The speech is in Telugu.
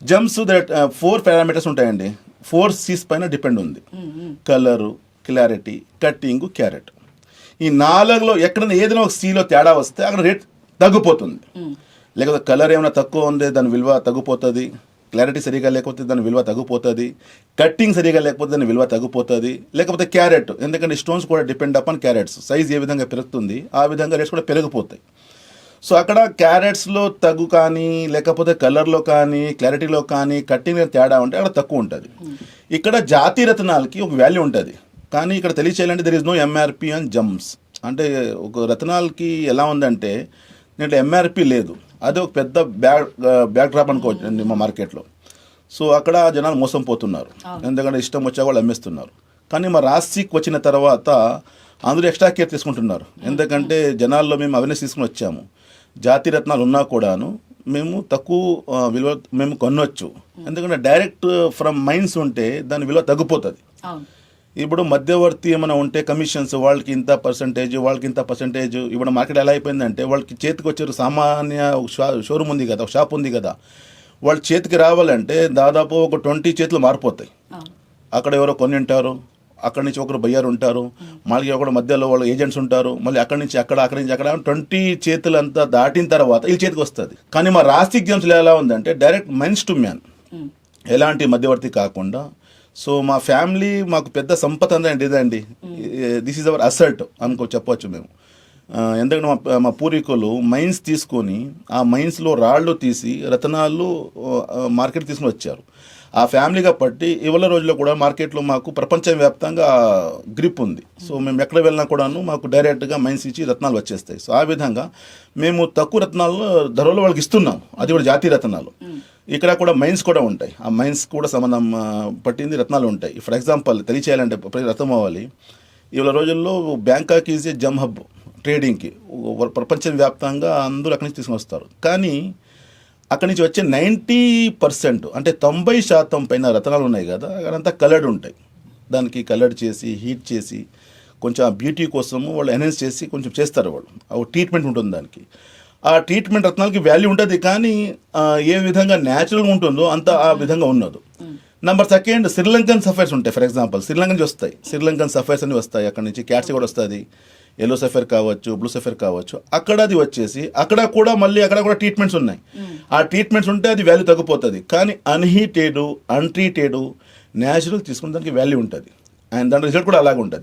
జమ్స్ దట్ 4 పారామీటర్స్ ఉంటాయండి. 4 C's పైన డిపెండ్ ఉంది. Colour, clarity, cutting, carrot. ఈ 4లో ఎక్కడైనా ఏదైనా ఒక Cలో తేడా వస్తే అక్కడ రేట్ తగ్గిపోతుంది. లేకపోతే కలర్ ఏమైనా తక్కువ ఉంది దాని విలువ తగ్గిపోతుంది, క్లారిటీ సరిగా లేకపోతే దాని విలువ తగ్గిపోతుంది, కట్టింగ్ సరిగా లేకపోతే దాని విలువ తగ్గిపోతుంది, లేకపోతే క్యారెట్, ఎందుకంటే స్టోన్స్ కూడా డిపెండ్ అపాన్ క్యారెట్స్, సైజ్ ఏ విధంగా పెరుగుతుంది ఆ విధంగా రేట్స్ కూడా పెరిగిపోతాయి. సో అక్కడ క్యారెట్స్లో తగ్గు కానీ లేకపోతే కలర్లో కానీ క్లారిటీలో కానీ కట్టింగ్ తేడా ఉంటే అక్కడ తక్కువ ఉంటుంది. ఇక్కడ జాతి రత్నాలకి ఒక వాల్యూ ఉంటుంది, కానీ ఇక్కడ తెలియచేయాలంటే there is no MRP and gems. అంటే ఒక రత్నాలకి ఎలా ఉందంటే దీంట్లో ఎంఆర్పి లేదు, అది ఒక పెద్ద బ్యాక్ డ్రాప్ అనుకోవచ్చు మా మార్కెట్లో. సో అక్కడ జనాలు మోసం పోతున్నారు, ఎందుకంటే ఇష్టం వచ్చా వాళ్ళు అమ్మేస్తున్నారు. కానీ మా రాశికి వచ్చిన తర్వాత అందరూ ఎక్స్ట్రా కేర్ తీసుకుంటున్నారు, ఎందుకంటే జనాల్లో మేము అవేర్నెస్ తీసుకుని వచ్చాము. జాతి రత్నాలు ఉన్నా కూడాను మేము తక్కువ విలువ మేము కొనవచ్చు, ఎందుకంటే డైరెక్ట్ ఫ్రమ్ మైన్స్ ఉంటే దాని విలువ తగ్గిపోతుంది. ఇప్పుడు మధ్యవర్తి ఏమైనా ఉంటే కమిషన్స్ వాళ్ళకి ఇంత పర్సంటేజ్ వాళ్ళకి ఇంత పర్సంటేజ్, ఇప్పుడు మార్కెట్ ఎలా అయిపోయిందంటే వాళ్ళకి చేతికి వచ్చారు సామాన్య షోరూమ్ ఉంది కదా, షాప్ ఉంది కదా, వాళ్ళ చేతికి రావాలంటే దాదాపు ఒక 20 చేతులు మారిపోతాయి. అక్కడ ఎవరో కొని ఉంటారు, అక్కడి నుంచి ఒకరు బయ్యారు ఉంటారు, మళ్ళీ ఒకటి మధ్యలో వాళ్ళు ఏజెంట్స్ ఉంటారు, మళ్ళీ అక్కడి నుంచి అక్కడి నుంచి అక్కడ 20 చేతులు అంతా దాటిన తర్వాత ఈ చేతికి వస్తుంది. కానీ మా రాశి ఎగ్జామ్స్లో ఎలా ఉందంటే డైరెక్ట్ మెన్స్ టు మ్యాన్, ఎలాంటి మధ్యవర్తి కాకుండా. సో మా ఫ్యామిలీ మాకు పెద్ద సంపద అంటే ఇదండి, దిస్ ఈజ్ అవర్ అసెట్ చెప్పవచ్చు మేము. ఎందుకంటే మా పూర్వీకులు మైన్స్ తీసుకొని ఆ మైన్స్లో రాళ్ళు తీసి రతనాలు మార్కెట్ తీసుకుని వచ్చారు. ఆ ఫ్యామిలీగా పట్టి ఇవాళ రోజుల్లో కూడా మార్కెట్లో మాకు ప్రపంచవ్యాప్తంగా గ్రిప్ ఉంది. సో మేము ఎక్కడ వెళ్ళినా కూడాను మాకు డైరెక్ట్గా మైన్స్ ఇచ్చి రత్నాలు వచ్చేస్తాయి. సో ఆ విధంగా మేము తక్కువ రత్నాలు ధరలో వాళ్ళకి ఇస్తున్నాం, అది కూడా జాతీయ రత్నాలు. ఇక్కడ కూడా మైన్స్ కూడా ఉంటాయి, ఆ మైన్స్ కూడా సంబంధం పట్టింది రత్నాలు ఉంటాయి. ఫర్ ఎగ్జాంపుల్ తెలియచేయాలంటే రత్నం అవ్వాలి, ఇవాళ రోజుల్లో Bangkok is a Jammu hub ట్రేడింగ్కి, ప్రపంచవ్యాప్తంగా అందరూ అక్కడి నుంచి తీసుకుని వస్తారు. కానీ అక్కడి నుంచి వచ్చే 90% అంటే 90% పైన రత్నాలు ఉన్నాయి కదా, అక్కడంతా కలర్డ్ ఉంటాయి. దానికి కలర్డ్ చేసి హీట్ చేసి కొంచెం ఆ బ్యూటీ కోసము వాళ్ళు ఎన్హాన్స్ చేసి కొంచెం చేస్తారు వాళ్ళు, ఆ ట్రీట్మెంట్ ఉంటుంది దానికి. ఆ ట్రీట్మెంట్ రత్నాలకి వాల్యూ ఉంటుంది, కానీ ఏ విధంగా న్యాచురల్గా ఉంటుందో అంత ఆ విధంగా ఉన్నది. నెంబర్ సెకండ్ శ్రీలంకన్ సఫైర్స్ ఉంటాయి. ఫర్ ఎగ్జాంపుల్ శ్రీలంక నుంచి వస్తాయి, శ్రీలంకన్ సఫైర్స్ అని వస్తాయి, అక్కడ నుంచి క్యాట్స్ కూడా వస్తుంది, ఎల్లో సఫైర్ కావచ్చు, బ్లూ సఫైర్ కావచ్చు. అక్కడ అది వచ్చేసి అక్కడ కూడా మళ్ళీ అక్కడ కూడా ట్రీట్మెంట్స్ ఉన్నాయి. ఆ ట్రీట్మెంట్స్ ఉంటే అది వాల్యూ తగ్గిపోతుంది, కానీ అన్హీటెడ్ అన్ట్రీటెడ్ న్యాచురల్ తీసుకున్న దానికి వాల్యూ ఉంటుంది, అండ్ దాని రిజల్ట్ కూడా అలాగే ఉంటుంది.